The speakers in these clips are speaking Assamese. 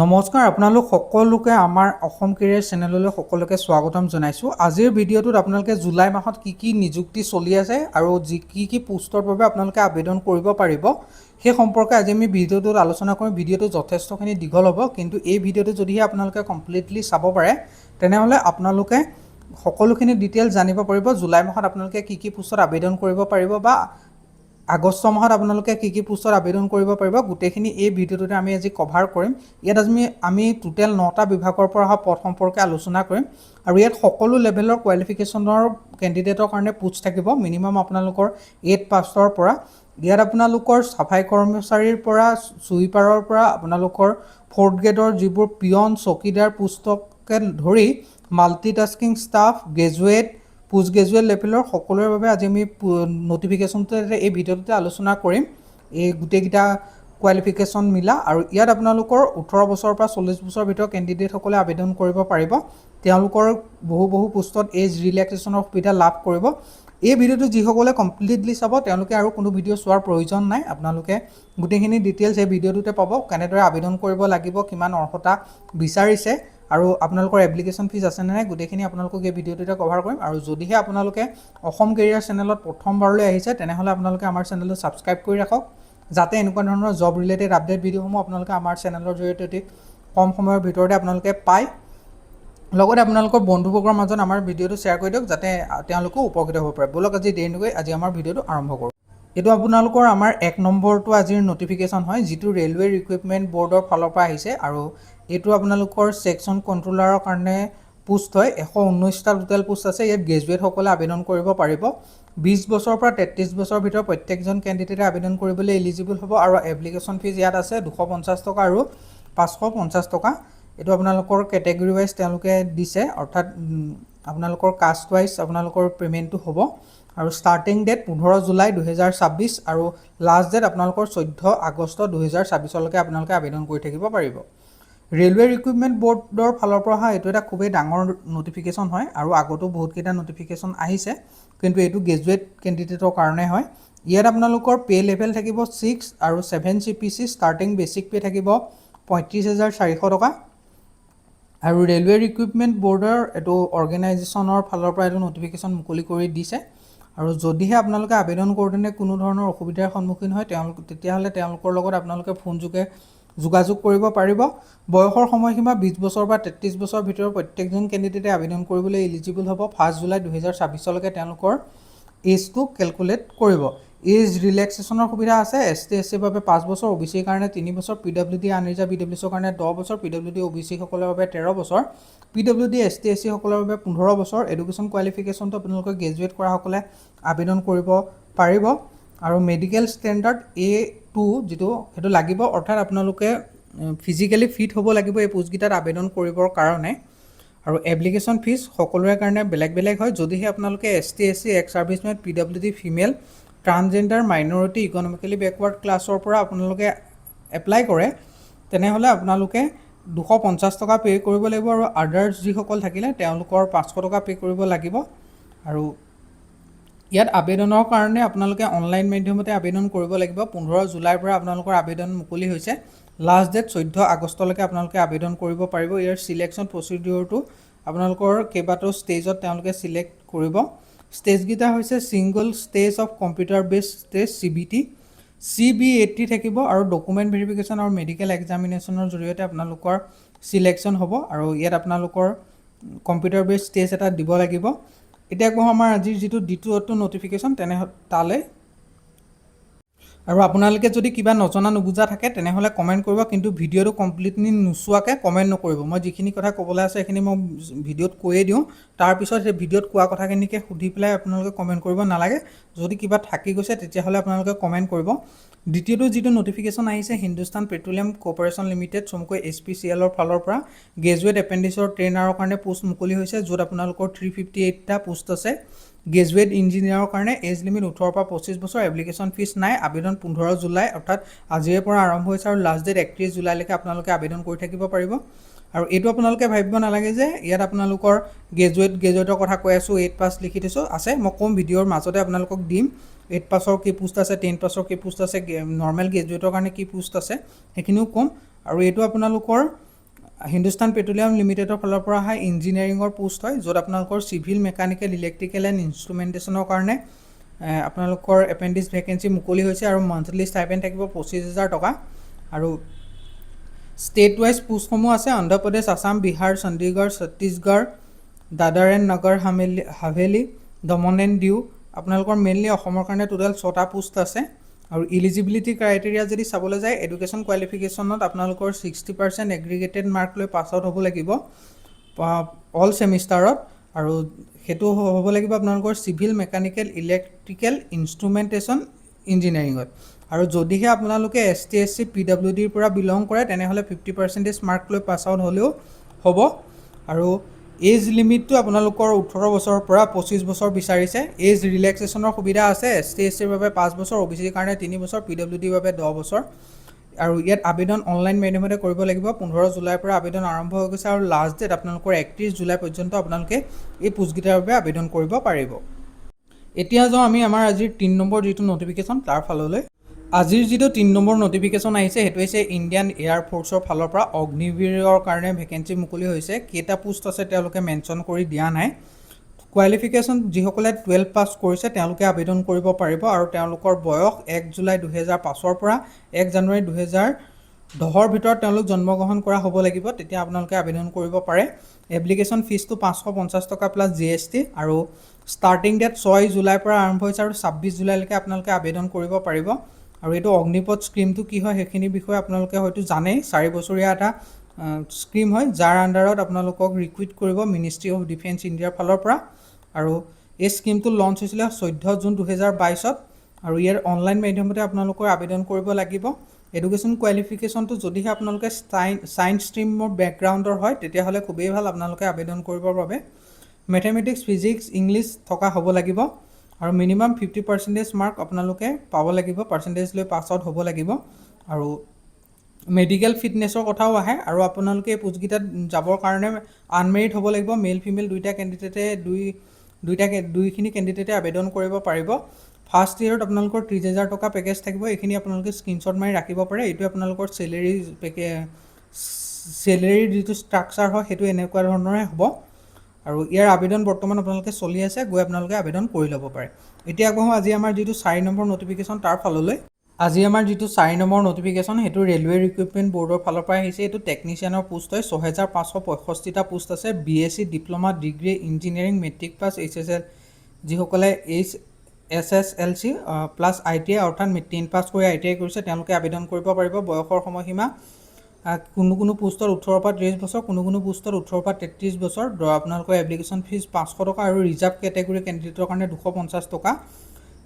নমস্কাৰ আপোনালোক সকলোকে আমাৰ অসম কেৰিয়াৰ চেনেললৈ সকলোকে স্বাগতম জনাইছোঁ। আজিৰ ভিডিঅ'টোত আপোনালোকে জুলাই মাহত কি নিযুক্তি চলি আছে আৰু কি পোষ্টৰ বাবে আপোনালোকে আবেদন কৰিব পাৰিব সেই সম্পৰ্কে আজি আমি ভিডিঅ'টোত আলোচনা কৰিম। ভিডিঅ'টো যথেষ্টখিনি দীঘল হ'ব, কিন্তু এই ভিডিঅ'টো যদিহে আপোনালোকে কমপ্লিটলি চাব পাৰে তেনেহ'লে আপোনালোকে সকলোখিনি ডিটেইলছ জানিব পাৰিব। জুলাই মাহত আপোনালোকে কি পোষ্টত আবেদন কৰিব পাৰিব বা আগষ্ট মাহত আপোনালোকে কি পোষ্টত আবেদন কৰিব পাৰিব, গোটেইখিনি এই ভিডিঅ'টোতে আমি আজি কভাৰ কৰিম। ইয়াত আমি টোটেল 9টা বিভাগৰ পৰা অহা পদ সম্পৰ্কে আলোচনা কৰিম আৰু ইয়াত সকলো লেভেলৰ কোৱালিফিকেশ্যনৰ কেণ্ডিডেটৰ কাৰণে পোষ্ট থাকিব। মিনিমাম আপোনালোকৰ 8 পাছৰ পৰা ইয়াত আপোনালোকৰ চাফাই কৰ্মচাৰীৰ পৰা চুইপাৰৰ পৰা আপোনালোকৰ 4th গ্ৰেডৰ যিবোৰ পিয়ন চকীদাৰ পোষ্টকে ধৰি multitasking staff graduate post graduate লেভেলৰ সকলোৰে বাবে আজি আমি নটিফিকেশ্যনটোতে এই ভিডিঅ'টোতে আলোচনা কৰিম। এই গোটেইকেইটা কোৱালিফিকেশ্যন মিলা আৰু ইয়াত আপোনালোকৰ 18 বছৰৰ পৰা 40 বছৰৰ ভিতৰত কেণ্ডিডেটসকলে আবেদন কৰিব পাৰিব। তেওঁলোকৰ বহু পোষ্টত এজ ৰিলেক্সেশ্যনৰ সুবিধা লাভ কৰিব। এই ভিডিঅ'টো যিসকলে কমপ্লিটলি চাব তেওঁলোকে আৰু কোনো ভিডিঅ' চোৱাৰ প্ৰয়োজন নাই। আপোনালোকে গোটেইখিনি ডিটেইলছ এই ভিডিঅ'টোতে পাব। কেনেদৰে আবেদন কৰিব লাগিব, কিমান অৰ্হতা বিচাৰিছে আৰু আপোনালোকৰ এপ্লিকেশ্যন ফিজ আছে নে নাই, গোটেইখিনি আপোনালোকক এই ভিডিঅ'টোতে কভাৰ কৰিম। আৰু যদিহে আপোনালোকে অসম কেৰিয়াৰ চেনেলত প্ৰথমবাৰলৈ আহিছে তেনেহ'লে আপোনালোকে আমাৰ চেনেলটো ছাবস্ক্ৰাইব কৰি ৰাখক, যাতে এনেকুৱা ধৰণৰ জব ৰিলেটেড আপডেট ভিডিঅ'সমূহ আপোনালোকে আমাৰ চেনেলৰ জৰিয়তে অতি কম সময়ৰ ভিতৰতে আপোনালোকে পায়। লগতে আপোনালোকৰ বন্ধুবৰ্গৰ মাজত আমাৰ ভিডিঅ'টো শ্বেয়াৰ কৰি দিয়ক, যাতে তেওঁলোকেও উপকৃত হ'ব পাৰে। ব'লক আজি দেৰি নকৰি আজি আমাৰ ভিডিঅ'টো আৰম্ভ কৰোঁ। এইটো আপোনালোকৰ আমাৰ 1 নম্বৰটো আজিৰ নটিফিকেশ্যন হয়, যিটো ৰেলৱে ৰিক্ৰুইটমেণ্ট বৰ্ডৰ ফালৰ পৰা আহিছে আৰু এইটো আপোনালোকৰ ছেকশ্যন কণ্ট্ৰলাৰৰ কাৰণে পোষ্ট হয়। 119টা টোটেল পোষ্ট আছে। ইয়াত গ্ৰেজুৱেটসকলে আবেদন কৰিব পাৰিব। 20 বছৰৰ পৰা 33 বছৰৰ ভিতৰত প্ৰত্যেকজন কেণ্ডিডেটে আবেদন কৰিবলৈ এলিজিবল হ'ব আৰু এপ্লিকেশ্যন ফিজ ইয়াত আছে 250 টকা আৰু 550 টকা। এইটো আপোনালোকৰ কেটেগৰী ৱাইজ তেওঁলোকে দিছে, অৰ্থাৎ আপোনালোকৰ কাষ্ট ৱাইজ আপোনালোকৰ পে'মেণ্টটো হ'ব। আৰু ষ্টাৰ্টিং ডেট 15 জুলাই 2026 আৰু লাষ্ট ডেট আপোনালোকৰ 14 আগষ্ট 2026লৈকে আপোনালোকে আবেদন কৰি থাকিব পাৰিব। ৰেলৱে ৰিক্ৰুইটমেণ্ট বৰ্ডৰ ফালৰ পৰা অহা এইটো এটা খুবেই ডাঙৰ নটিফিকেশ্যন হয় আৰু আগতো বহুতকেইটা নটিফিকেশ্যন আহিছে, কিন্তু এইটো গ্ৰেজুৱেট কেণ্ডিডেটৰ কাৰণে হয়। ইয়াত আপোনালোকৰ পে' লেভেল থাকিব 6 আৰু 7 CPC। ষ্টাৰ্টিং বেচিক পে' থাকিব 35,400 টকা। আৰু ৰেলৱে ৰিক্ৰুইটমেণ্ট বৰ্ডৰ এইটো অৰ্গেনাইজেশ্যনৰ ফালৰ পৰা এইটো নটিফিকেশ্যন মুকলি কৰি দিছে। আৰু যদিহে আপোনালোকে আবেদন কৰোঁতে কোনো ধৰণৰ অসুবিধাৰ সন্মুখীন হয় তেতিয়াহ'লে তেওঁলোকৰ লগত আপোনালোকে ফোনযোগে যোগাযোগ কৰিব পাৰিব। বয়সৰ সময়সীমা 20 বছৰৰ পৰা 33 বছৰৰ ভিতৰত প্ৰত্যেকজন কেণ্ডিডেটে আবেদন কৰিবলৈ এলিজিবল হ'ব। 1 জুলাই 2026লৈকে তেওঁলোকৰ এজটো কেলকুলেট কৰিব। এজ ৰিলেক্সেশ্যনৰ সুবিধা আছে। ST SCৰ বাবে 5 বছৰ, OBCৰ কাৰণে 3 বছৰ, PWD আনৰিজাৰ্ভ EWSৰ কাৰণে 10 বছৰ, PWD OBC সকলৰ বাবে 13 বছৰ, PWD ST SC সকলৰ বাবে 15 বছৰ। এডুকেশ্যন কোৱালিফিকেশ্যনটো আপোনালোকে গ্ৰেজুৱেট কৰাসকলে আবেদন কৰিব পাৰিব। আৰু মেডিকেল ষ্টেণ্ডাৰ্ড A2 যিটো সেইটো লাগিব, অৰ্থাৎ আপোনালোকে ফিজিকেলি ফিট হ'ব লাগিব এই পোষ্টকেইটাত আবেদন কৰিবৰ কাৰণে। আৰু এপ্লিকেশ্যন ফিজ সকলোৰে কাৰণে বেলেগ বেলেগ হয়। যদিহে আপোনালোকে ST SC x servicemen PWD female transgender minority economically backward ক্লাছৰ পৰা আপোনালোকে এপ্লাই কৰে তেনেহ'লে আপোনালোকে 250 টকা পে' কৰিব লাগিব আৰু আদাৰ্ছ যিসকল থাকিলে তেওঁলোকৰ 500 টকা পে' কৰিব লাগিব। আৰু ইয়াত আবেদনৰ কাৰণে আপোনালোকে অনলাইন মাধ্যমতে আবেদন কৰিব লাগিব। 15 জুলাইৰ পৰা আপোনালোকৰ আবেদন মুকলি হৈছে। লাষ্ট ডেট 14 আগষ্টলৈকে আপোনালোকে আবেদন কৰিব পাৰিব। ইয়াৰ চিলেকশ্যন প্ৰচিডিউৰটো আপোনালোকৰ কেইবাটাও ষ্টেজত তেওঁলোকে চিলেক্ট কৰিব। ষ্টেজকেইটা হৈছে single stage of computer based stage CBT, CB80 থাকিব আৰু ডকুমেণ্ট ভেৰিফিকেশ্যন আৰু মেডিকেল এক্সামিনেশ্যনৰ জৰিয়তে আপোনালোকৰ চিলেকশ্যন হ'ব। আৰু ইয়াত আপোনালোকৰ কম্পিউটাৰ বেছড ষ্টেজ এটা দিব লাগিব। এতিয়া কওঁ আমাৰ আজিৰ যিটো দ্বিতীয়টো নটিফিকেশ্যন তালৈ। আৰু আপোনালোকে যদি কিবা নজনা নুবুজা থাকে তেনেহ'লে কমেণ্ট কৰিব, কিন্তু ভিডিঅ'টো কমপ্লিটলি নোচোৱাকৈ কমেণ্ট নকৰিব। মই যিখিনি কথা ক'বলৈ আছে সেইখিনি মই ভিডিঅ'ত কৈয়ে দিওঁ, তাৰপিছত সেই ভিডিঅ'ত কোৱা কথাখিনিকে সুধি পেলাই আপোনালোকে কমেণ্ট কৰিব নালাগে। যদি কিবা থাকি গৈছে তেতিয়াহ'লে আপোনালোকে কমেণ্ট কৰিব। দ্বিতীয়টো যিটো নটিফিকেশ্যন আহিছে হিন্দুস্তান পেট্ৰলিয়াম কৰ্প'ৰেশ্যন লিমিটেড চমুকৈ HPCLৰ ফালৰ পৰা গ্ৰেজুৱেট এপেণ্ডিছৰ ট্ৰেইনাৰৰ কাৰণে পোষ্ট মুকলি হৈছে, য'ত আপোনালোকৰ 358টা পোষ্ট আছে। গ্ৰেজুৱেট ইঞ্জিনিয়াৰৰ কাৰণে এজ লিমিট 18 পৰা 25 বছৰ। এপ্লিকেশ্যন ফিজ নাই। আবেদন 15 জুলাই অৰ্থাৎ আজিৰে পৰা আৰম্ভ হৈছে আৰু লাষ্ট ডেট 31 জুলাইলৈকে আপোনালোকে আবেদন কৰি থাকিব পাৰিব। আৰু এইটো আপোনালোকে ভাবিব নালাগে যে ইয়াত আপোনালোকৰ গ্ৰেজুৱেটৰ কথা কৈ আছোঁ, 8 পাছ লিখি থৈছোঁ আছে। মই ক'ম ভিডিঅ'ৰ মাজতে আপোনালোকক দিম 8 পাছৰ কি পোষ্ট আছে, 10 পাছৰ কি পোষ্ট আছে, নৰ্মেল গ্ৰেজুৱেটৰ কাৰণে কি পোষ্ট আছে সেইখিনিও ক'ম। আৰু এইটো আপোনালোকৰ হিন্দুস্তান পেট্ৰলিয়াম লিমিটেডৰ ফালৰ পৰা অহা ইঞ্জিনিয়াৰিঙৰ পোষ্ট হয়, য'ত আপোনালোকৰ চিভিল, মেকানিকেল, ইলেক্ট্ৰিকেল এণ্ড ইনষ্ট্ৰুমেণ্টেশ্যনৰ কাৰণে আপোনালোকৰ এপেণ্ডিক্স ভেকেঞ্চি মুকলি হৈছে আৰু মান্থলি ষ্টাইপেণ্ড থাকিব 25,000 টকা। আৰু ষ্টেট ৱাইজ পোষ্টসমূহ আছে অন্ধ্ৰপ্ৰদেশ, আছাম, বিহাৰ, চণ্ডীগড়, ছত্তীশগড়, দাদৰ and Nagar Haveli, Daman and দিউ। আপোনালোকৰ মেইনলি অসমৰ কাৰণে টোটেল 6টা পোষ্ট আছে। আৰু ইলিজিবিলিটি ক্ৰাইটেৰিয়া যদি চাবলৈ যায়, এডুকেশ্যন কোৱালিফিকেশ্যনত আপোনালোকৰ 60% এগ্ৰিগেটেড মাৰ্ক লৈ পাছ আউট হ'ব লাগিব অল ছেমিষ্টাৰত। আৰু সেইটো হ'ব লাগিব আপোনালোকৰ চিভিল, মেকানিকেল, ইলেক্ট্ৰিকেল, ইনষ্ট্ৰুমেণ্টেশ্যন ইঞ্জিনিয়াৰিঙত। আৰু যদিহে আপোনালোকে ST SC PWDৰ পৰা বিলং কৰে তেনেহ'লে 50% মাৰ্ক লৈ পাছ আউট হ'লেও হ'ব। আৰু এজ লিমিটটো আপোনালোকৰ 18 বছৰৰ পৰা 25 বছৰ বিচাৰিছে। এজ ৰিলেক্সেশ্যনৰ সুবিধা আছে। ST SCৰ বাবে 5 বছৰ, OBCৰ কাৰণে 3 বছৰ, PWDৰ বাবে 10 বছৰ। আৰু ইয়াত আবেদন অনলাইন মাধ্যমেৰে কৰিব লাগিব। 15 জুলাইৰ পৰা আবেদন আৰম্ভ হৈ গৈছে আৰু লাষ্ট ডেট আপোনালোকৰ 31 জুলাই পৰ্যন্ত আপোনালোকে এই পোষ্টকেইটাৰ বাবে আবেদন কৰিব পাৰিব। এতিয়া যাওঁ আমি আমাৰ আজিৰ 3 নম্বৰ যিটো নটিফিকেশ্যন তাৰ ফাললৈ। আজিৰ যিটো 3 নম্বৰ নটিফিকেশ্যন আহিছে সেইটো হৈছে ইণ্ডিয়ান এয়াৰফ'ৰ্চৰ ফালৰ পৰা অগ্নিবীৰৰ কাৰণে ভেকেঞ্চি মুকলি হৈছে। কেইটা পোষ্ট আছে তেওঁলোকে মেনশ্যন কৰি দিয়া নাই। কোৱালিফিকেশ্যন যিসকলে 12 পাছ কৰিছে তেওঁলোকে আবেদন কৰিব পাৰিব আৰু তেওঁলোকৰ বয়স 1 জুলাই 2005ৰ পৰা 1 জানুৱাৰী 2010ৰ ভিতৰত তেওঁলোক জন্মগ্ৰহণ কৰা হ'ব লাগিব, তেতিয়া আপোনালোকে আবেদন কৰিব পাৰে। এপ্লিকেশ্যন ফিজটো 550 টকা প্লাছ GST আৰু ষ্টাৰ্টিং ডেট 6 জুলাইৰ পৰা আৰম্ভ হৈছে আৰু 26 জুলাইলৈকে আপোনালোকে আবেদন কৰিব পাৰিব। আৰু এইটো অগ্নিপথ স্কিমটো কি হয় সেইখিনি বিষয়ে আপোনালোকে হয়তো জানেই। 4 বছৰীয়া এটা স্কিম হয় যাৰ আণ্ডাৰত আপোনালোকক ৰিক্ৰুইট কৰিব মিনিষ্ট্ৰী অফ ডিফেন্স ইণ্ডিয়াৰ ফালৰ পৰা। আৰু এই স্কিমটো লঞ্চ হৈছিলে 14 জুন 2022ত আৰু ইয়াৰ অনলাইন মাধ্যমতে আপোনালোকৰ আবেদন কৰিব লাগিব। এডুকেশ্যন কোৱালিফিকেশ্যনটো যদিহে আপোনালোকে ছায়েন্স ষ্ট্ৰীমৰ বেকগ্ৰাউণ্ডৰ হয় তেতিয়াহ'লে খুবেই ভাল, আপোনালোকে আবেদন কৰিবৰ বাবে। মেথমেটিক্স, ফিজিক্স, ইংলিছ থকা হ'ব লাগিব আৰু মিনিমাম 50% মাৰ্ক আপোনালোকে পাব লাগিব, পাৰ্চেণ্টেজ লৈ পাছ আউট হ'ব লাগিব। আৰু মেডিকেল ফিটনেছৰ কথাও আহে আৰু আপোনালোকে এই পোষ্টকেইটাত যাবৰ কাৰণে আনমেৰিড হ'ব লাগিব। মেল ফিমেল দুইখিনি কেণ্ডিডেটে আবেদন কৰিব পাৰিব। ফাৰ্ষ্ট ইয়েৰত আপোনালোকৰ 30,000 টকা পেকেজ থাকিব। এইখিনি আপোনালোকে স্ক্ৰীনশ্বট মাৰি ৰাখিব পাৰে। এইটো আপোনালোকৰ চেলেৰীৰ যিটো ষ্ট্ৰাকচাৰ হয় সেইটো এনেকুৱা ধৰণৰে হ'ব। আৰু ইয়াৰ আবেদন বৰ্তমান আপোনালোকে চলি আছে, গৈ আপোনালোকে আবেদন কৰি ল'ব পাৰে। এতিয়া আগবঢ়ো আজি আমাৰ যিটো 4 নম্বৰ নটিফিকেশ্যন তাৰ ফাললৈ। আজি আমাৰ যিটো 4 নম্বৰ নটিফিকেশ্যন সেইটো ৰেলৱে ৰিক্ৰুইটমেণ্ট বৰ্ডৰ ফালৰ পৰা আহিছে। এইটো টেকনিচিয়ানৰ পোষ্ট হয়। 6,565টা পোষ্ট আছে। BSc, diploma, degree, engineering, matric pass, HSL যিসকলে SSLC প্লাছ ITI অৰ্থাৎ 10 পাছ কৰি ITI কৰিছে তেওঁলোকে আবেদন কৰিব পাৰিব। বয়সৰ সময়সীমা কোনো পোষ্টত 18 পৰা 30 বছৰ, কোনো পোষ্টত 18 পৰা 33 বছৰ। আপোনালোকৰ এপ্লিকেশ্যন ফিজ 500 টকা আৰু ৰিজাৰ্ভ কেটেগৰী কেণ্ডিডেটৰ কাৰণে 250 টকা।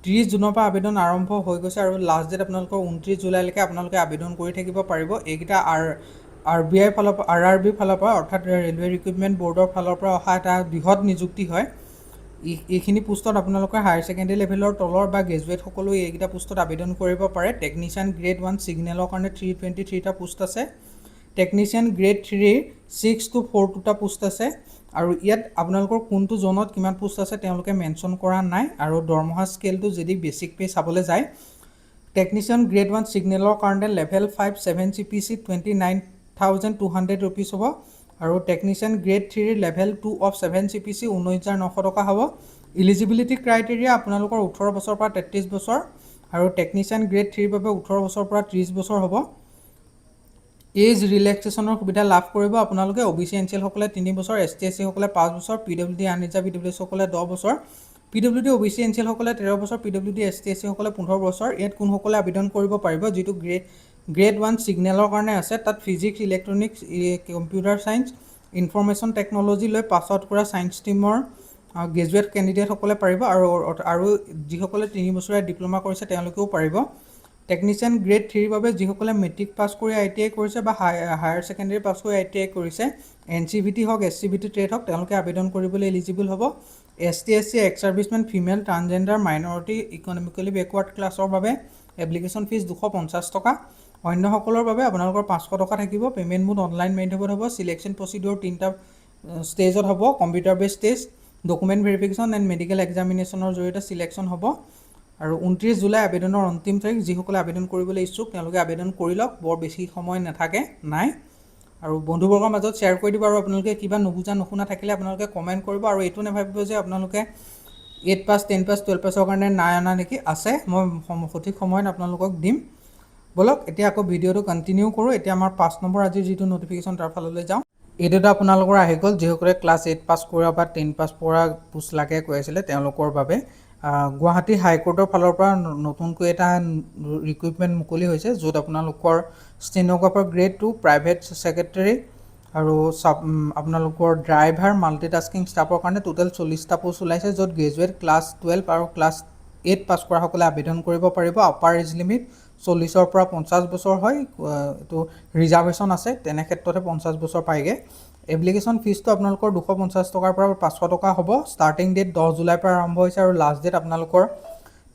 30 জুনৰ পৰা আবেদন আৰম্ভ হৈ গৈছে আৰু লাষ্ট ডেট আপোনালোকৰ 29 জুলাইলৈকে আপোনালোকে আবেদন কৰি থাকিব পাৰিব। এইকেইটা RBIৰ ফালৰ পৰা RRBৰ ফালৰ পৰা অৰ্থাৎ ৰেলৱে ৰিক্ৰুইটমেণ্ট বৰ্ডৰ ফালৰ পৰা অহা এটা বৃহৎ নিযুক্তি হয়। এইখিনি পোষ্টত আপোনালোকে হায়াৰ ছেকেণ্ডেৰী লেভেলৰ তলৰ বা গ্ৰেজুৱেট সকলো এইকেইটা পোষ্টত আবেদন কৰিব পাৰে। টেকনিচিয়ান গ্ৰেড 1 ছিগনেলৰ কাৰণে 323টা পোষ্ট আছে। টেকনিচিয়ান গ্ৰেড 3 6 to 42টা পোষ্ট আছে। আৰু ইয়াত আপোনালোকৰ কোনটো জোনত কিমান পোষ্ট আছে তেওঁলোকে মেনশ্যন কৰা নাই। আৰু দৰমহা স্কেলটো যদি বেছিক পে চাবলৈ যায়, টেকনিচিয়ান গ্ৰেড 1 ছিগনেলৰ কাৰণে লেভেল 5 7 CPC 29,200 ৰুপিজ হ'ব। আৰু technician grade 3 level 2 of 7 CPC 19,900 টকা হ'ব। ইলিজিবিলিটি ক্ৰাইটেৰিয়া আপোনালোকৰ 18 বছৰৰ পৰা 33 বছৰ আৰু টেকনিচিয়ান গ্ৰেড 3ৰ বাবে 18 বছৰৰ পৰা 30 বছৰ হ'ব। এজ ৰিলেক্সেশ্যনৰ সুবিধা লাভ কৰিব আপোনালোকে। OBC NCL সকলে 3 বছৰ, ST SC সকলে 5 বছৰ, PWD আনৰিজাৰ্ভ EWS সকলে 10 বছৰ, PWD OBC NCL সকলে 13 বছৰ, PWD ST SC সকলে 15 বছৰ। ইয়াত কোনসকলে আবেদন কৰিব পাৰিব যিটো গ্ৰেড 1 ছিগনেলৰ কাৰণে আছে, তাত physics, electronics, computer science, information technology লৈ পাছ আউট কৰা ছায়েন্স ষ্ট্ৰীমৰ গ্ৰেজুৱেট কেণ্ডিডেটসকলে পাৰিব আৰু যিসকলে 3 বছৰীয়া ডিপ্ল'মা কৰিছে তেওঁলোকেও পাৰিব। টেকনিচিয়ান গ্ৰেড 3ৰ বাবে যিসকলে মেট্ৰিক পাছ কৰি ITI কৰিছে বা হায়াৰ ছেকেণ্ডেৰী পাছ কৰি ITI কৰিছে, NCVT হওক, SCVT ট্ৰেড হওক, তেওঁলোকে আবেদন কৰিবলৈ এলিজিবল হ'ব। ST SC, x servicemen, female, transgender, minority, economically backward ক্লাছৰ বাবে এপ্লিকেশ্যন ফিজ 250 টকা। অন্যসকলৰ বাবে আপোনালোকৰ 500 টকা থাকিব। পে'মেণ্ট মোড অনলাইন মাধ্যমত হ'ব। চিলেকশ্যন প্ৰচিডিউৰ 3টা ষ্টেজত হ'ব। Computer based test, document verification and medical এক্সামিনেশ্যনৰ জৰিয়তে চিলেকশ্যন হ'ব। আৰু 29 জুলাই আবেদনৰ অন্তিম তাৰিখ। যিসকলে আবেদন কৰিবলৈ ইচ্ছুক তেওঁলোকে আবেদন কৰি লওক, বৰ বেছি সময় নাথাকে নাই। আৰু বন্ধুবৰ্গৰ মাজত শ্বেয়াৰ কৰি দিব আৰু আপোনালোকে কিবা নুশুনা থাকিলে আপোনালোকে কমেণ্ট কৰিব আৰু এইটো নাভাবিব যে আপোনালোকে 8 পাছ 10 পাছ 12 পাছৰ কাৰণে নাই অনা নেকি আছে মই সঠিক সময়ত আপোনালোকক দিম বলক এতিয়া আকৌ ভিডিঅ'টো কণ্টিনিউ কৰোঁ এতিয়া আমাৰ 5 নম্বৰ আজিৰ যিটো নটিফিকেশ্যন তাৰ ফাললৈ যাওঁ এইটোতো আপোনালোকৰ আহি গ'ল যিসকলে ক্লাছ 8 পাছ কৰা বা 10 পাছ কৰা পোষ্ট লাগে কৈ আছিলে তেওঁলোকৰ বাবে গুৱাহাটী হাইকোৰ্টৰ ফালৰ পৰা নতুনকৈ এটা ৰিক্ৰুইটমেণ্ট মুকলি হৈছে য'ত আপোনালোকৰ ষ্টেন'গ্ৰাফাৰ গ্ৰেড 2 প্ৰাইভেট ছেক্ৰেটাৰী আৰু আপোনালোকৰ ড্ৰাইভাৰ মাল্টিটাস্কিং ষ্টাফৰ কাৰণে টোটেল 40টা পোষ্ট ওলাইছে য'ত গ্ৰেজুৱেট ক্লাছ 12 আৰু ক্লাছ 8 পাছ কৰাসকলে আবেদন কৰিব পাৰিব আপাৰ এজ লিমিট 40ৰ পৰা 50 বছৰ হয় এইটো ৰিজাৰ্ভেশ্যন আছে তেনে ক্ষেত্ৰতে 50 বছৰ পায়গৈ এপ্লিকেশ্যন ফিজটো আপোনালোকৰ 250 টকাৰ পৰা 500 টকা হ'ব ষ্টাৰ্টিং ডেট 10 জুলাইৰ পৰা আৰম্ভ হৈছে আৰু লাষ্ট ডেট আপোনালোকৰ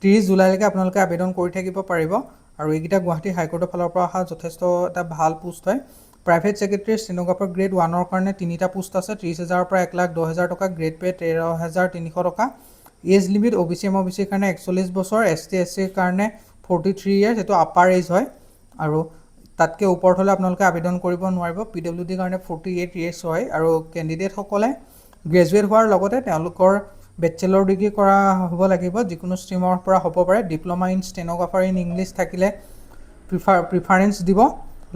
30 জুলাইলৈকে আপোনালোকে আবেদন কৰি থাকিব পাৰিব আৰু এইকেইটা গুৱাহাটী হাইকোৰ্টৰ ফালৰ পৰা অহা যথেষ্ট এটা ভাল পোষ্ট হয় প্ৰাইভেট ছেক্ৰেটাৰী ষ্টেন'গ্ৰাফাৰ গ্ৰেড 1ৰ কাৰণে 3টা পোষ্ট আছে 30,000ৰ পৰা 1,10,000 টকা গ্ৰেড পে 13,300 টকা এজ লিমিট OBC MOBCৰ কাৰণে 41 বছৰ ST SCৰ কাৰণে 43 ইয়াৰ্ছ এইটো আপাৰ এজ হয় আৰু তাতকৈ ওপৰত হ'লে আপোনালোকে আবেদন কৰিব নোৱাৰিব PWDৰ কাৰণে 48 ইয়াৰ্ছ হয় আৰু কেণ্ডিডেটসকলে গ্ৰেজুৱেট হোৱাৰ লগতে তেওঁলোকৰ বেচেলৰ ডিগ্ৰী কৰা হ'ব লাগিব যিকোনো ষ্ট্ৰীমৰ পৰা হ'ব পাৰে diploma in stenographer in English থাকিলে প্ৰিফাৰেঞ্চ দিব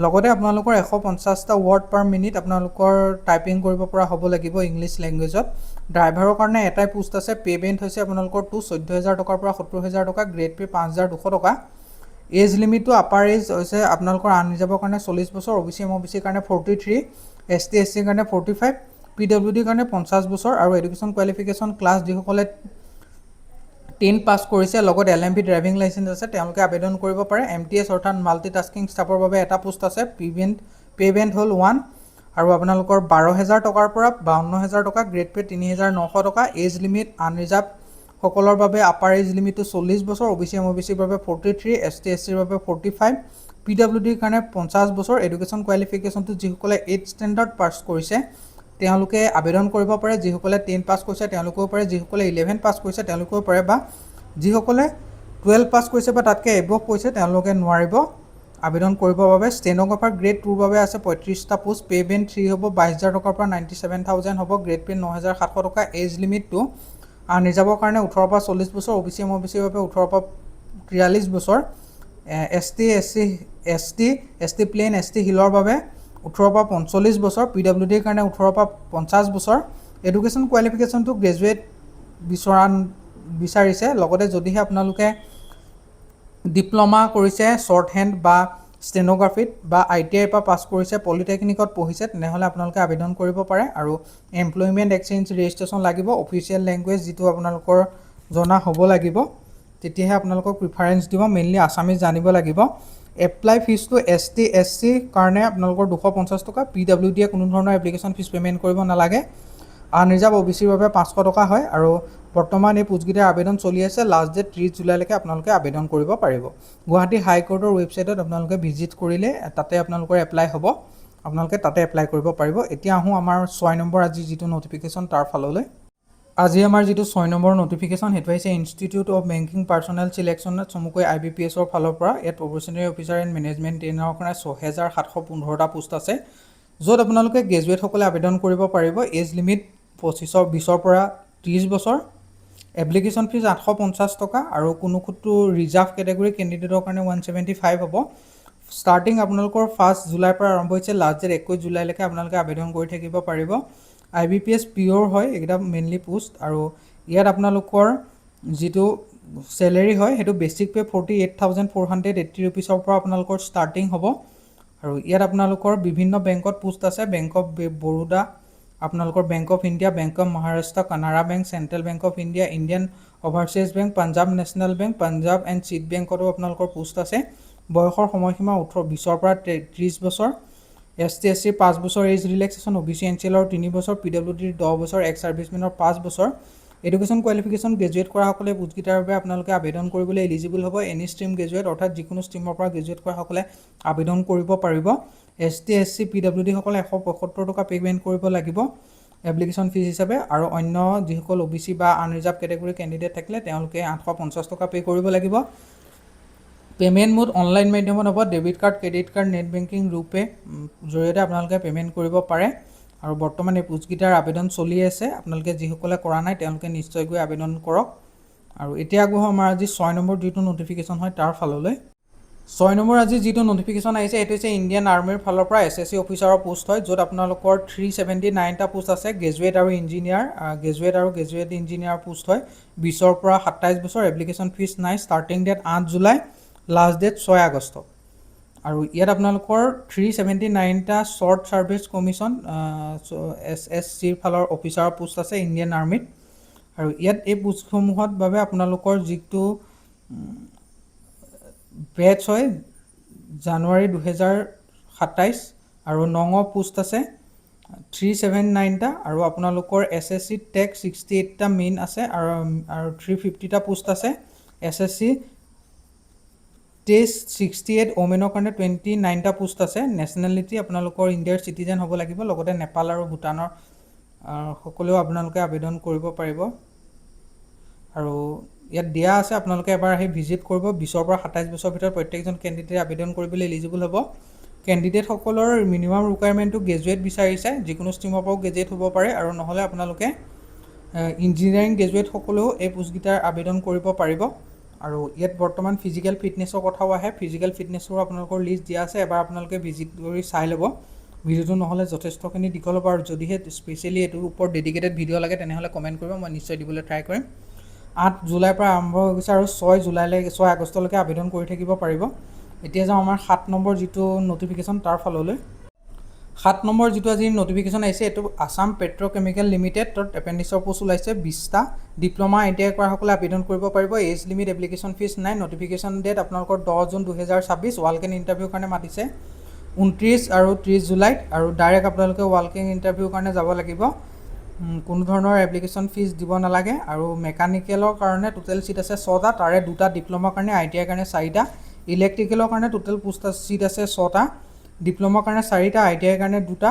লগতে আপোনালোকৰ 150টা ৱৰ্ড পাৰ মিনিট আপোনালোকৰ টাইপিং কৰিব পৰা হ'ব লাগিব ইংলিছ লেংগুৱেজত ড্ৰাইভাৰৰ কাৰণে এটাই পোষ্ট আছে পে'মেণ্ট হৈছে আপোনালোকৰ 14,000 টকাৰ পৰা 70,000 টকা গ্ৰেড পে 5,200 টকা এজ লিমিটটো আপাৰ এজ হৈছে আপোনালোকৰ আনৰিজাৰ্ভৰ কাৰণে 40 বছৰ OBC MOBCৰ কাৰণে 43 ST SCৰ কাৰণে 45 PWDৰ কাৰণে 50 বছৰ আৰু এডুকেশ্যন কোৱালিফিকেশ্যন ক্লাছ যিসকলে 10 পাছ কৰিছে লগত LMV ড্ৰাইভিং লাইচেঞ্চ আছে তেওঁলোকে আবেদন কৰিব পাৰে MTS অৰ্থাৎ মাল্টিটাস্কিং ষ্টাফৰ বাবে এটা পোষ্ট আছে পে'মেণ্ট হ'ল 1 আৰু আপোনালোকৰ 12,000 টকাৰ পৰা 52,000 টকা গ্ৰেড পে 3,900 টকা এজ লিমিট আনৰিজাৰ্ভ সকলৰ বাবে আপাৰ এজ লিমিটটো 40 বছৰ OBC MOBCৰ বাবে 43 ST SCৰ বাবে 45 PWDৰ কাৰণে 50 বছৰ এডুকেশ্যন কোৱালিফিকেশ্যনটো যিসকলে 8th ষ্টেণ্ডাৰ্ড পাছ কৰিছে তেওঁলোকে আবেদন কৰিব পাৰে যিসকলে 10 পাছ কৰিছে তেওঁলোকেও পাৰে যিসকলে 11 পাছ কৰিছে তেওঁলোকেও পাৰে বা যিসকলে 12 পাছ কৰিছে বা তাতকৈ এবভ কৰিছে তেওঁলোকে নোৱাৰিব আবেদন কৰিবৰ বাবে ষ্টেন'গ্ৰাফাৰ গ্ৰেড 2ৰ বাবে আছে 35টা পোষ্ট পে'মেণ্ট 3 হ'ব 22,000 টকাৰ পৰা 97,000 হ'ব গ্ৰেড পে 9,700 টকা এজ লিমিটটো আনৰিজাৰ্ভৰ কাৰণে 18 পৰা 40 বছৰ OBC MOBCৰ বাবে 18 পৰা 43 বছৰ ST প্লেইন ST হিলৰ বাবে 18 পৰা 45 বছৰ PWDৰ কাৰণে 18 পৰা 50 বছৰ এডুকেশ্যন কোৱালিফিকেশ্যনটো গ্ৰেজুৱেট বিচাৰিছে লগতে যদিহে আপোনালোকে ডিপ্ল'মা কৰিছে শ্বৰ্ট হেণ্ড বা ষ্টেন'গ্ৰাফিত বা ITI পৰা পাছ কৰিছে পলিটেকনিকত পঢ়িছে তেনেহ'লে আপোনালোকে আবেদন কৰিব পাৰে আৰু এমপ্লয়মেণ্ট এক্সচেঞ্জ ৰেজিষ্ট্ৰেশ্যন লাগিব অফিচিয়েল লেংগুৱেজ যিটো আপোনালোকৰ জনা হ'ব লাগিব তেতিয়াহে আপোনালোকক প্ৰিফাৰেঞ্চ দিব মেইনলি আছামিজ জানিব লাগিব এপ্লাই ফিজটো ST SC কাৰণে আপোনালোকৰ 250 টকা PWDয়ে কোনো ধৰণৰ এপ্লিকেশ্যন ফিজ পে'মেণ্ট কৰিব নালাগে আনৰিজাৰ্ভ OBCৰ বাবে 500 টকা হয় আৰু বৰ্তমান এই পোষ্টকেইটাৰ আবেদন চলি আছে লাষ্ট ডেট 30 জুলাইলৈকে আপোনালোকে আবেদন কৰিব পাৰিব গুৱাহাটী হাইকোৰ্টৰ ৱেবছাইটত আপোনালোকে ভিজিট কৰিলে তাতে আপোনালোকৰ এপ্লাই হ'ব আপোনালোকে তাতে এপ্লাই কৰিব পাৰিব এতিয়া আহোঁ আমাৰ 6 নম্বৰ আজি যিটো নটিফিকেশ্যন তাৰ ফাললৈ আজি আমাৰ যিটো 6 নম্বৰ নটিফিকেশ্যন সেইটো হৈছে ইনষ্টিটিউট অফ বেংকিং পাৰ্চনেল চিলেকশ্যনত চমুকৈ IBPSৰ ফালৰ পৰা ইয়াত প্ৰফেচনেল অফিচাৰ এণ্ড মেনেজমেণ্ট ট্ৰেইনাৰৰ কাৰণে 6,715টা পোষ্ট আছে য'ত আপোনালোকে গ্ৰেজুৱেটসকলে আবেদন কৰিব পাৰিব এজ লিমিট 20ৰ পৰা 30 বছৰ এপ্লিকেশ্যন ফিজ 850 টকা আৰু কোনো ৰিজাৰ্ভ কেটেগৰী কেণ্ডিডেটৰ কাৰণে 175 হ'ব ষ্টাৰ্টিং আপোনালোকৰ 1 জুলাইৰ পৰা আৰম্ভ হৈছে লাষ্ট ডেট 21 জুলাইলৈকে আপোনালোকে আবেদন কৰি থাকিব পাৰিব IBPS পিয়'ৰ হয় এইকেইটা মেইনলি পোষ্ট আৰু ইয়াত আপোনালোকৰ যিটো চেলেৰি হয় সেইটো বেচিক পে 48,480 ৰুপিছৰ পৰা আপোনালোকৰ ষ্টাৰ্টিং হ'ব আৰু ইয়াত আপোনালোকৰ বিভিন্ন বেংকত পোষ্ট আছে বেংক অফ বৰোদা আপোনালোকৰ bank of India bank of Maharashtra Canara bank central bank of India Indian overseas bank Punjab national bank Punjab and Sind বেংকতো আপোনালোকৰ পোষ্ট আছে বয়সৰ সময়সীমা 20ৰ পৰা 30 বছৰ ST SC 5 বছৰ এজ ৰিলেক্সেশ্যন OBC NCLৰ 3 বছৰ PWDৰ 10 বছৰ এক্স ছাৰ্ভিচমেনৰ 5 বছৰ এডুকেশ্যন কোৱালিফিকেশ্যন গ্ৰেজুৱেট কৰাসকলে পোষ্টকেইটাৰ বাবে আপোনালোকে আবেদন কৰিবলৈ এলিজিবল হ'ব এনি ষ্ট্ৰীম গ্ৰেজুৱেট অৰ্থাৎ যিকোনো ষ্ট্ৰীমৰ পৰা গ্ৰেজুৱেট কৰাসকলে আবেদন কৰিব পাৰিব ST SC PWD সকলে 175 টকা পে'মেণ্ট কৰিব লাগিব এপ্লিকেশ্যন ফিজ হিচাপে আৰু অন্য যিসকল OBC বা আনৰিজাৰ্ভ কেটেগৰী কেণ্ডিডেট থাকিলে তেওঁলোকে 850 টকা পে' কৰিব লাগিব পে'মেণ্ট মোড অনলাইন মাধ্যমত হ'ব। Debit card, credit card, net banking, RuPay জৰিয়তে আপোনালোকে পে'মেণ্ট কৰিব পাৰে। আৰু বৰ্তমান এই পোষ্টকেইটাৰ আবেদন চলি আছে। আপোনালোকে যিসকলে কৰা নাই তেওঁলোকে নিশ্চয় গৈ আবেদন কৰক। আৰু এতিয়া আগবঢ়ো আমাৰ আজি 6 নম্বৰ যিটো নটিফিকেশ্যন হয় তাৰ ফাললৈ। 6 নম্বৰ আজি যিটো নটিফিকেশ্যন আহিছে এইটো হৈছে ইণ্ডিয়ান আৰ্মিৰ ফালৰ পৰা SSC অফিচাৰৰ পোষ্ট হয়, য'ত আপোনালোকৰ 379টা পোষ্ট আছে। গ্ৰেজুৱেট আৰু ইঞ্জিনিয়াৰ, গ্ৰেজুৱেট ইঞ্জিনিয়াৰ পোষ্ট হয়। 20ৰ পৰা 27 বছৰ। এপ্লিকেশ্যন ফিজ নাই। Starting date 8 July, last date 6 August. আৰু ইয়াত আপোনালোকৰ 379টা শ্বৰ্ট ছাৰ্ভিচ কমিশ্যন SSCৰ ফালৰ অফিচাৰৰ পোষ্ট আছে ইণ্ডিয়ান আৰ্মিত। আৰু ইয়াত এই পোষ্টসমূহত বাবে আপোনালোকৰ যিটো বেটছ হয় জানুৱাৰী 2027 আৰু 9 পোষ্ট আছে 379টা। আৰু আপোনালোকৰ SSC টেক 68টা মেইন আছে আৰু 350টা পোষ্ট আছে। SSC টেষ্ট 68 ওমেনৰ কাৰণে 29টা পোষ্ট আছে। নেশ্যনেলিটি আপোনালোকৰ ইণ্ডিয়াৰ চিটিজেন হ'ব লাগিব। লগতে নেপাল আৰু ভূটানৰ সকলেও আপোনালোকে আবেদন কৰিব পাৰিব। আৰু ইয়াত দিয়া আছে আপোনালোকে এবাৰ আহি ভিজিট কৰিব। 20ৰ পৰা 27 বছৰৰ ভিতৰত প্ৰত্যেকজন কেণ্ডিডেটে আবেদন কৰিবলৈ এলিজিবল হ'ব। কেণ্ডিডেটসকলৰ মিনিমাম ৰিকুৱাৰমেণ্টটো গ্ৰেজুৱেট বিচাৰিছে। যিকোনো ষ্ট্ৰীমৰ পৰাও গ্ৰেজুৱেট হ'ব পাৰে, আৰু নহ'লে আপোনালোকে ইঞ্জিনিয়াৰিং গ্ৰেজুৱেটসকলেও এই পোষ্টকেইটাৰ আবেদন কৰিব পাৰিব। আৰু ইয়াত বৰ্তমান ফিজিকেল ফিটনেছৰ কথাও আহে। ফিজিকেল ফিটনেছৰো আপোনালোকৰ লিষ্ট দিয়া আছে। এবাৰ আপোনালোকে ভিজিট কৰি চাই ল'ব। ভিডিঅ'টো নহ'লে যথেষ্টখিনি দীঘল হ'ব, আৰু যদিহে স্পেচিয়েলি এইটোৰ ওপৰত ডেডিকেটেড ভিডিঅ' লাগে তেনেহ'লে কমেণ্ট কৰিব, মই নিশ্চয় দিবলৈ ট্ৰাই কৰিম। 8 জুলাইৰ পৰা আৰম্ভ হৈ গৈছে আৰু 6 আগষ্টলৈকে আবেদন কৰি থাকিব পাৰিব। এতিয়া যাওঁ আমাৰ 7 নম্বৰ যিটো নটিফিকেশ্যন তাৰ ফাললৈ। 7 নম্বৰ যিটো আজি নটিফিকেশ্যন আহিছে এইটো আছাম পেট্ৰ'কেমিকেল লিমিটেডত এপেণ্ডিক্সৰ পোষ্ট ওলাইছে 20টা। ডিপ্ল'মা ITI কৰাসকলে আবেদন কৰিব পাৰিব। এজ লিমিট, এপ্লিকেশ্যন ফিজ নাই। নটিফিকেশ্যন ডেট আপোনালোকৰ 10 জুন 2026। ৱালক-ইন ইণ্টাৰভিউৰ কাৰণে মাতিছে 29 আৰু 30 জুলাইত। আৰু ডাইৰেক্ট আপোনালোকে ৱালক-ইন ইণ্টাৰভিউৰ কাৰণে যাব লাগিব। কোনো ধৰণৰ এপ্লিকেশ্যন ফিজ দিব নালাগে। আৰু মেকানিকেলৰ কাৰণে টোটেল চিট আছে 6টা, তাৰে 2টা ডিপ্ল'মাৰ কাৰণে, ITI কাৰণে 4টা। ইলেক্ট্ৰিকেলৰ কাৰণে টোটেল পোষ্ট চিট আছে 6টা, ডিপ্ল'মাৰ কাৰণে 4টা, ITI কাৰণে 2টা।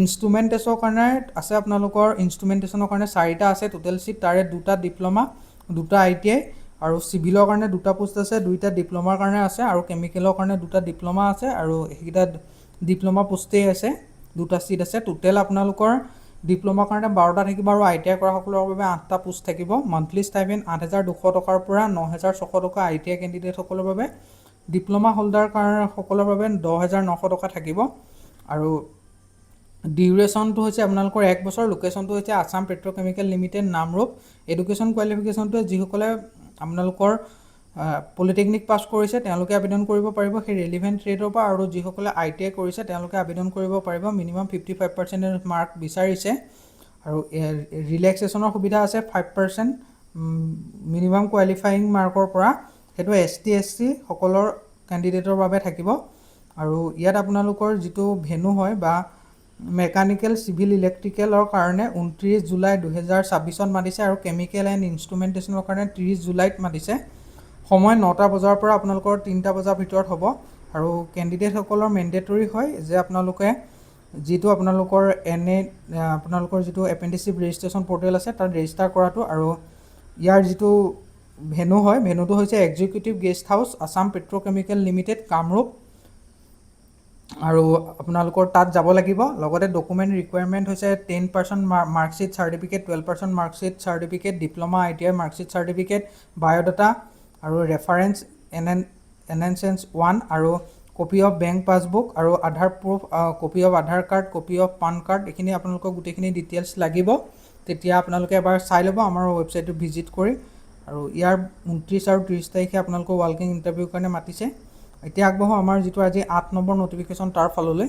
ইনষ্ট্ৰুমেণ্টেশ্যনৰ কাৰণে আছে আপোনালোকৰ ইনষ্ট্ৰুমেণ্টেশ্যনৰ কাৰণে 4টা আছে টোটেল চিট, তাৰে 2টা ডিপ্ল'মা, 2টা ITI। আৰু চিভিলৰ কাৰণে 2টা পোষ্ট আছে, 2টা ডিপ্ল'মাৰ কাৰণে আছে। আৰু কেমিকেলৰ কাৰণে 2টা ডিপ্ল'মা আছে, আৰু সেইকেইটা ডিপ্ল'মা পোষ্টেই আছে, 2টা চিট আছে। টোটেল আপোনালোকৰ ডিপ্ল'মাৰ কাৰণে 12টা থাকিব, আৰু ITI কৰাসকলৰ বাবে 8টা পোষ্ট থাকিব। মান্থলি ষ্টাইপেণ্ড 8,200 টকাৰ পৰা 9,600 টকা। ITI কেণ্ডিডেটসকলৰ বাবে, ডিপ্ল'মা হোল্ডাৰ সকলৰ বাবে 10,900 টকা থাকিব। আৰু ডিউৰেশ্যনটো হৈছে আপোনালোকৰ 1 বছৰ। লোকেশ্যনটো হৈছে Assam petrochemical limited, Namrup. Education কোৱালিফিকেশ্যনটোৱে যিসকলে আপোনালোকৰ পলিটেকনিক পাছ কৰিছে তেওঁলোকে আবেদন কৰিব পাৰিব সেই ৰেলিভেণ্ট ট্ৰেডৰ পৰা, আৰু যিসকলে ITI কৰিছে তেওঁলোকে আবেদন কৰিব পাৰিব। মিনিমাম 55% মাৰ্ক বিচাৰিছে। আৰু ৰিলেক্সেশ্যনৰ সুবিধা আছে 5% মিনিমাম কোৱালিফাইং মাৰ্কৰ পৰা। সেইটো ST SC সকলৰ কেণ্ডিডেটৰ বাবে থাকিব। আৰু ইয়াত আপোনালোকৰ যিটো ভেনু হয় বা মেকানিকেল, চিভিল, ইলেক্ট্ৰিকেলৰ কাৰণে 29 জুলাই 2026ত মাতিছে, আৰু কেমিকেল এণ্ড ইনষ্ট্ৰুমেণ্টেশ্যনৰ কাৰণে 30 জুলাইত মাতিছে। সময় 9টা বজাৰ পৰা আপোনালোকৰ 3টা বজাৰ ভিতৰত হ'ব। আৰু কেণ্ডিডেটসকলৰ মেণ্ডেটৰী হয় যে আপোনালোকে যিটো আপোনালোকৰ আপোনালোকৰ যিটো এপেণ্ডিচিপ ৰেজিষ্ট্ৰেশ্যন পৰ্টেল আছে তাত ৰেজিষ্টাৰ কৰাটো। আৰু ইয়াৰ যিটো ভেনু হয়, ভেনুটো হৈছে executive guest house, Assam petrochemical limited, Kamrup. আৰু আপোনালোকৰ তাত যাব লাগিব। লগতে ডকুমেণ্ট ৰিকুৱাৰমেণ্ট হৈছে 10% marksheet certificate, 12% marksheet certificate, diploma ITI marksheet certificate, biodata, আৰু ৰেফাৰেঞ্চ NSS 1, আৰু কপি অফ বেংক পাছবুক, আৰু Aadhaar proof, copy of Aadhaar card, copy of PAN card. এইখিনি আপোনালোকক গোটেইখিনি ডিটেইলছ লাগিব। তেতিয়া আপোনালোকে এবাৰ চাই ল'ব আমাৰ ৱেবছাইটটো ভিজিট কৰি। আৰু ইয়াৰ 29 আৰু 30 তাৰিখে আপোনালোকৰ ৱালক-ইন ইণ্টাৰভিউৰ কাৰণে মাতিছে। এতিয়া আগবঢ়ো আমাৰ যিটো আজি 8 নম্বৰ নটিফিকেশ্যন তাৰ ফাললৈ।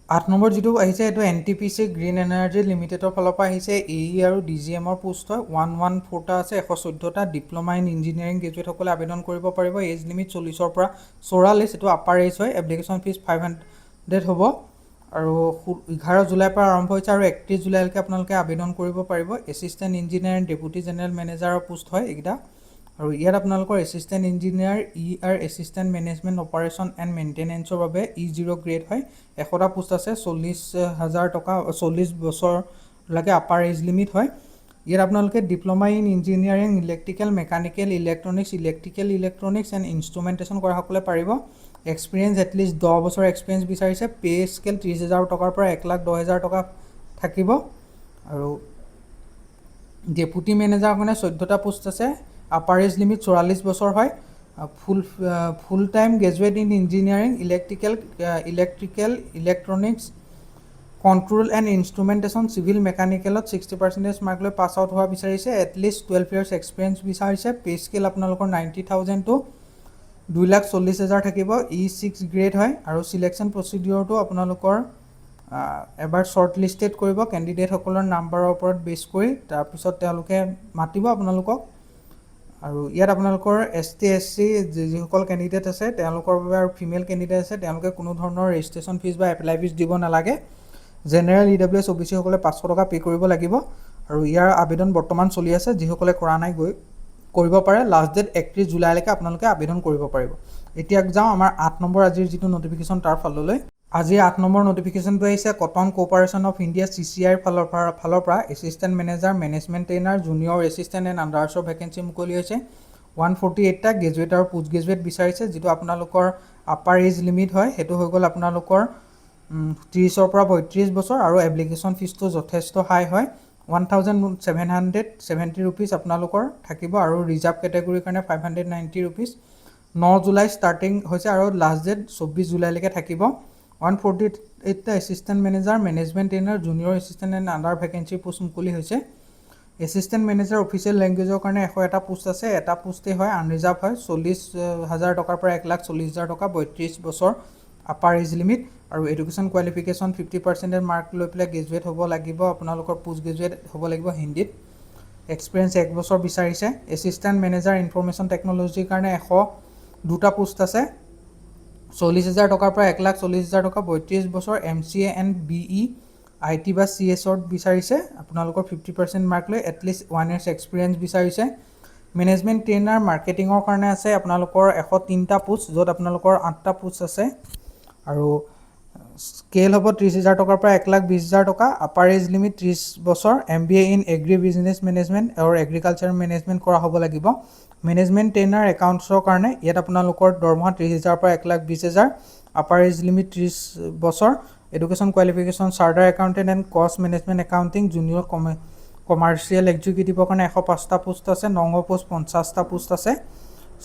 8 নম্বৰ যিটো আহিছে এইটো NTPC গ্ৰীণ এনাৰ্জি লিমিটেডৰ ফালৰ পৰা আহিছে। AE আৰু DGMৰ পোষ্ট হয় 114টা আছে, 114টা। ডিপ্ল'মা ইন ইঞ্জিনিয়াৰিং গ্ৰেজুৱেটসকলে আবেদন কৰিব পাৰিব। এজ লিমিট 40ৰ পৰা 44, এইটো আপাৰ এজ হয়। এপ্লিকেশ্যন ফিজ 500 হ'ব। আৰু 11 জুলাইৰ পৰা আৰম্ভ হৈছে, আৰু 31 জুলাইলৈকে আপোনালোকে আবেদন কৰিব পাৰিব। এছিষ্টেণ্ট ইঞ্জিনিয়াৰ, ডেপুটি জেনেৰেল মেনেজাৰৰ পোষ্ট হয় এইকেইটা। আৰু ইয়াত আপোনালোকৰ assistant engineer, assistant management operation and মেইনটেনেন্সৰ বাবে E0 গ্ৰেড হয়। 100টা পোষ্ট আছে, 40,000 টকা, 40 বছৰলৈকে আপাৰ এজ লিমিট হয়। ইয়াত আপোনালোকে diploma in engineering electrical mechanical electronics and instrumentation কৰাসকলে পাৰিব। এক্সপিৰিয়েঞ্চ এটলিষ্ট 10 বছৰ এক্সপিৰিয়েঞ্চ বিচাৰিছে। পে স্কেল 30,000 টকাৰ পৰা 1,10,000 টকা থাকিব। আৰু ডেপুটি মেনেজাৰৰ কাৰণে 14টা পোষ্ট আছে। আপাৰ এজ লিমিট 44 বছৰ হয়। Full time graduate in engineering electronics control and instrumentation civil মেকানিকেলত 60% মাৰ্ক লৈ পাছ আউট হোৱা বিচাৰিছে। এটলিষ্ট 12 ইয়াৰ্ছ এক্সপিৰিয়েঞ্চ বিচাৰিছে। পে স্কেল আপোনালোকৰ 90,000 to 2,40,000 থাকিব। E6 গ্ৰেড হয়। আৰু চিলেকশ্যন প্ৰচিডিঅ'ৰটো আপোনালোকৰ এবাৰ শ্বৰ্ট লিষ্টেড কৰিব কেণ্ডিডেটসকলৰ নাম্বাৰৰ ওপৰত বেছ কৰি, তাৰপিছত তেওঁলোকে মাতিব আপোনালোকক। আৰু ইয়াত আপোনালোকৰ ST SC যিসকল কেণ্ডিডেট আছে তেওঁলোকৰ বাবে আৰু ফিমেল কেণ্ডিডেট আছে তেওঁলোকে কোনো ধৰণৰ ৰেজিষ্ট্ৰেশ্যন ফিজ বা এপ্লাই ফিজ দিব নালাগে। জেনেৰেল EWS OBC সকলে 500 টকা পে' কৰিব লাগিব। আৰু ইয়াৰ আবেদন বৰ্তমান চলি আছে। যিসকলে কৰা নাই গৈ কৰিব পাৰে। লাষ্ট ডেট 31 জুলাইলৈকে আপোনালোকে আবেদন কৰিব পাৰিব। এতিয়া যাওঁ আমাৰ 8 নম্বৰ আজিৰ যিটো নটিফিকেশ্যন তাৰ ফাললৈ। আজিৰ 8 নম্বৰ নটিফিকেশ্যনটো আহিছে cotton corporation of India CCI ফালৰ পৰা assistant manager management trainer junior assistant and আণ্ডাৰ্ছৰ ভেকেঞ্চি মুকলি হৈছে। 148টা গ্ৰেজুৱেট আৰু পোষ্ট গ্ৰেজুৱেট বিচাৰিছে। যিটো আপোনালোকৰ আপাৰ এজ লিমিট হয় সেইটো হৈ গ'ল আপোনালোকৰ 30ৰ পৰা 32 বছৰ। আৰু এপ্লিকেশ্যন ফিজটো যথেষ্ট হাই হয়। 1,770 ৰুপিজ আপোনালোকৰ থাকিব। আৰু ৰিজাৰ্ভ কেটেগৰীৰ কাৰণে 590 ৰুপিজ। 9 জুলাই ষ্টাৰ্টিং হৈছে আৰু লাষ্ট ডেট 24 জুলাইলৈকে থাকিব। 148টা assistant manager management trainer junior assistant and under vacancy post মুকলি হৈছে। এছিষ্টেণ্ট মেনেজাৰ অফিচিয়েল লেংগুৱেজৰ কাৰণে 101টা পোষ্ট আছে। এটা পোষ্টেই হয় আনৰিজাৰ্ভ হয়। 40,000 টকাৰ পৰা 1,40,000 টকা। 32 বছৰ আপাৰ এজ লিমিট। আৰু এডুকেশ্যন কোৱালিফিকেশ্যন 50% মাৰ্ক লৈ পেলাই গ্ৰেজুৱেট হ'ব লাগিব। আপোনালোকৰ পোষ্ট গ্ৰেজুৱেট হ'ব লাগিব হিন্দীত। এক্সপিৰিয়েঞ্চ 1 বছৰ বিচাৰিছে। এছিষ্টেণ্ট মেনেজাৰ ইনফৰমেশ্যন টেকন'লজিৰ কাৰণে 102টা পোষ্ট আছে। 40,000 টকাৰ পৰা 1,40,000 টকা। 32 বছৰ MCA এণ্ড BE IT বা CS বিচাৰিছে। আপোনালোকৰ 50% মাৰ্ক লৈ এটলিষ্ট 1 years এক্সপিৰিয়েঞ্চ বিচাৰিছে। মেনেজমেণ্ট ট্ৰেইনাৰ মাৰ্কেটিঙৰ কাৰণে আছে আপোনালোকৰ 103টা পোষ্ট, য'ত আপোনালোকৰ 8টা পোষ্ট আছে। আৰু স্কেল হ'ব 30,000 টকাৰ পৰা 1,20,000 টকা। আপাৰ এজ লিমিট 30 বছৰ। MBA in agri business management আৰু এগ্ৰিকালচাৰ মেনেজমেণ্ট কৰা হ'ব লাগিব। মেনেজমেণ্ট ট্ৰেইনাৰ একাউণ্টছৰ কাৰণে ইয়াত আপোনালোকৰ দৰমহা 30,000 পৰা 1,20,000। আপাৰ এজ লিমিট 30 বছৰ। Education qualification charter accountant and cost management accounting junior commercial এক্সিকিউটিভৰ কাৰণে 105টা পোষ্ট আছে। নং পোষ্ট 50টা পোষ্ট আছে।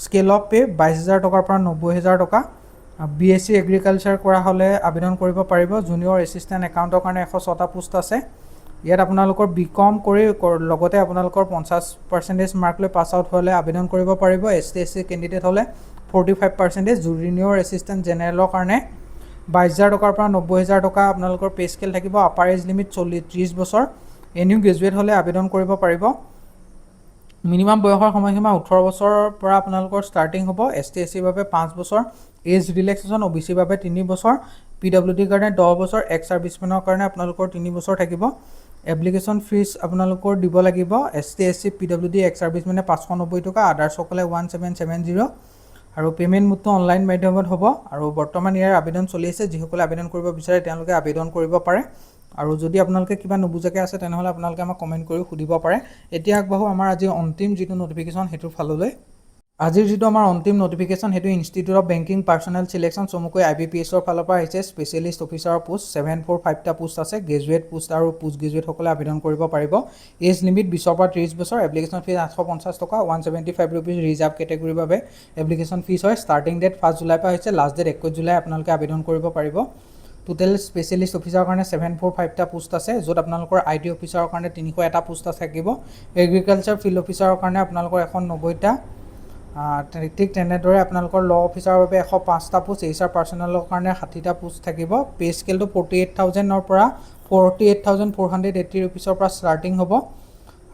স্কেল অফ পে 22,000 টকাৰ পৰা 90,000 টকা। BSc এগ্ৰিকালচাৰ কৰা হ'লে আবেদন কৰিব পাৰিব। জুনিয়ৰ এছিষ্টেণ্ট একাউণ্টৰ কাৰণে 106টা পোষ্ট আছে। ইয়াত আপোনালোকৰ BCom কৰি লগতে আপোনালোকৰ 50% মাৰ্ক লৈ পাছ আউট হ'লে আবেদন কৰিব পাৰিব। ST SC কেণ্ডিডেট হ'লে 45%। জুনিয়ৰ এছিষ্টেণ্ট জেনেৰেলৰ কাৰণে 22,000 টকাৰ পৰা 90,000 টকা আপোনালোকৰ পে স্কেল থাকিব। আপাৰ এজ লিমিট 30 বছৰ। এনিউ গ্ৰেজুৱেট হ'লে আবেদন কৰিব পাৰিব। মিনিমাম বয়সৰ সময়সীমা 18 বছৰৰ পৰা আপোনালোকৰ ষ্টাৰ্টিং হ'ব। ST SC বাবে 5 বছৰ। এজ ৰিলেক্সেশ্যন OBC বাবে 3 বছৰ। PWDৰ কাৰণে 10 বছৰ। এক্স ছাৰ্ভিচমেনৰ কাৰণে আপোনালোকৰ 3 বছৰ থাকিব। এপ্লিকেশ্যন ফিজ আপোনালোকৰ দিব লাগিব। ST SC PWD এক্স ছাৰ্ভিচমেনে 590 টকা। আদাৰ্ছসকলে 1770। আৰু পে'মেণ্ট মোডটো অনলাইন মাধ্যমত হ'ব। আৰু বৰ্তমান ইয়াৰ আবেদন চলি আছে। যিসকলে আবেদন কৰিব বিচাৰে তেওঁলোকে আবেদন কৰিব পাৰে। আৰু যদি আপোনালোকে কিবা নুবুজাকৈ আছে তেনেহ'লে আপোনালোকে আমাক কমেণ্ট কৰি সুধিব পাৰে। এতিয়া আগবাঢ়ো আমাৰ আজি অন্তিম যিটো নটিফিকেশ্যন সেইটোৰ ফাললৈ। আজিৰ যিটো আমাৰ অন্তিম নটিফিকেশ্যন সেইটো institute of banking personal selection চমুকৈ IBPSৰ ফালৰ পৰা আহিছে। স্পেচিয়েলিষ্ট অফিচাৰৰ পোষ্ট 745টা পোষ্ট আছে। গ্ৰেজুৱেট পোষ্ট আৰু পোষ্ট গ্ৰেজুৱেটসকলে আবেদন কৰিব পাৰিব। এজ লিমিট 20ৰ পৰা 30 বছৰ। এপ্লিকেশ্যন ফিজ 850 টকা। 175 ৰুপিজ ৰিজাৰ্ভ কেটেগৰীৰ বাবে এপ্লিকেশ্যন ফিজ হয়। ষ্টাৰ্টিং ডেট 1 জুলাই পৰা হৈছে। লাষ্ট ডেট 21 জুলাই আপোনালোকে আবেদন কৰিব পাৰিব। টোটেল স্পেচিয়েলিষ্ট অফিচাৰৰ কাৰণে 745টা পোষ্ট আছে, য'ত আপোনালোকৰ IT অফিচাৰৰ কাৰণে 301টা পোষ্ট থাকিব। এগ্ৰিকালচাৰ ফিল্ড অফিচাৰৰ কাৰণে আপোনালোকৰ 190টা। ঠিক তেনেদৰে আপোনালোকৰ ল অফিচাৰৰ বাবে 105টা পোষ্ট। HR পাৰ্চনেলৰ কাৰণে 60টা পোষ্ট থাকিব। পে স্কেলটো 48,000ৰ পৰা 48,480 ৰুপিজৰ পৰা ষ্টাৰ্টিং হ'ব।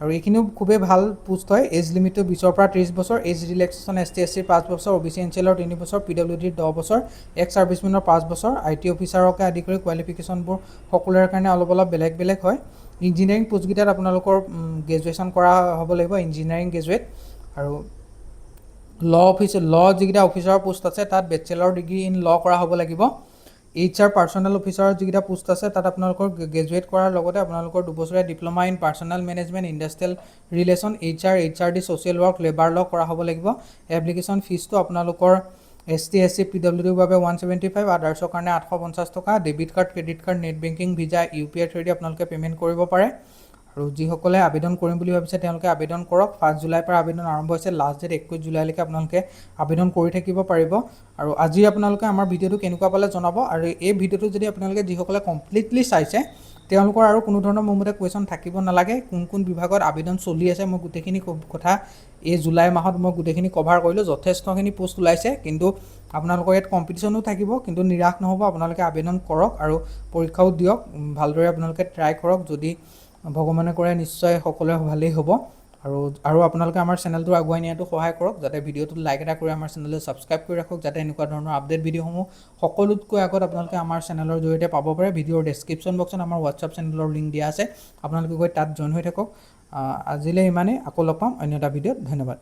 আৰু এইখিনিও খুবেই ভাল পোষ্ট হয়। এজ লিমিটটো 20ৰ পৰা 30 বছৰ। এজ ৰিলেক্সেশ্যন ST SC 5 বছৰ। OBC NCLৰ 3 বছৰ। PWDৰ 10 বছৰ। এক্স ছাৰ্ভিচমেনৰ 5 বছৰ। IT অফিচাৰকে আদি কৰি কোৱালিফিকেশ্যনবোৰ সকলোৰে কাৰণে অলপ বেলেগ বেলেগ হয়। ইঞ্জিনিয়াৰিং পোষ্টকেইটাত আপোনালোকৰ গ্ৰেজুৱেশ্যন কৰা হ'ব লাগিব। Engineering graduate. আৰু ল যিকেইটা অফিচাৰৰ পোষ্ট আছে তাত বেচেলৰ ডিগ্ৰী ইন ল কৰা হ'ব লাগিব। HR পাৰ্চনেল অফিচাৰৰ যিকেইটা পোষ্ট আছে তাত আপোনালোকৰ গ্ৰেজুৱেট কৰাৰ লগতে আপোনালোকৰ 2 বছৰীয়া diploma in personal management industrial relation HR HRD social work labour law কৰা হ'ব লাগিব। এপ্লিকেশ্যন ফিজটো আপোনালোকৰ ST SC PWDৰ বাবে 175, আদাৰ্ছৰ কাৰণে 850 টকা। Debit card, credit card, net banking, visa, UPI থ্ৰুৱেদি আপোনালোকে পে'মেণ্ট কৰিব পাৰে। আৰু যিসকলে আবেদন কৰিম বুলি ভাবিছে তেওঁলোকে আবেদন কৰক। 5 জুলাইৰ পৰা আবেদন আৰম্ভ হৈছে, লাষ্ট ডেট 21 জুলাইলৈকে আপোনালোকে আবেদন কৰি থাকিব পাৰিব। আৰু আজি আপোনালোকে আমাৰ ভিডিঅ'টো কেনেকুৱা পালে জনাব। আৰু এই ভিডিঅ'টো যদি আপোনালোকে যিসকলে কমপ্লিটলি চাইছে তেওঁলোকৰ আৰু কোনো ধৰণৰ মোৰ মতে কুৱেশ্যন থাকিব নালাগে। কোন বিভাগত আবেদন চলি আছে মই গোটেইখিনি কথা এই জুলাই মাহত মই গোটেইখিনি কভাৰ কৰিলোঁ। যথেষ্টখিনি পোষ্ট ওলাইছে, কিন্তু আপোনালোকৰ ইয়াত কম্পিটিশ্যনো থাকিব, কিন্তু নিৰাশ নহ'ব। আপোনালোকে আবেদন কৰক আৰু পৰীক্ষাও দিয়ক, ভালদৰে আপোনালোকে ট্ৰাই কৰক। যদি ভগৱানে কৰে নিশ্চয় সকলোৰে ভালেই হ'ব। আৰু আপোনালোকে আমাৰ চেনেলটো আগুৱাই নিয়াটো সহায় কৰক, যাতে ভিডিঅ'টোত লাইক এটা কৰি আমাৰ চেনেলটো ছাবস্ক্ৰাইব কৰি ৰাখক, যাতে এনেকুৱা ধৰণৰ আপডেট ভিডিঅ'সমূহ সকলোতকৈ আগত আপোনালোকে আমাৰ চেনেলৰ জৰিয়তে পাব পাৰে। ভিডিঅ'ৰ ডেছক্ৰিপশ্যন বক্সত আমাৰ হোৱাটছআপ চেনেলৰ লিংক দিয়া আছে, আপোনালোকে গৈ তাত জইন হৈ থাকক। আজিলৈ ইমানেই, আকৌ লগ পাম অন্য এটা ভিডিঅ'ত। ধন্যবাদ।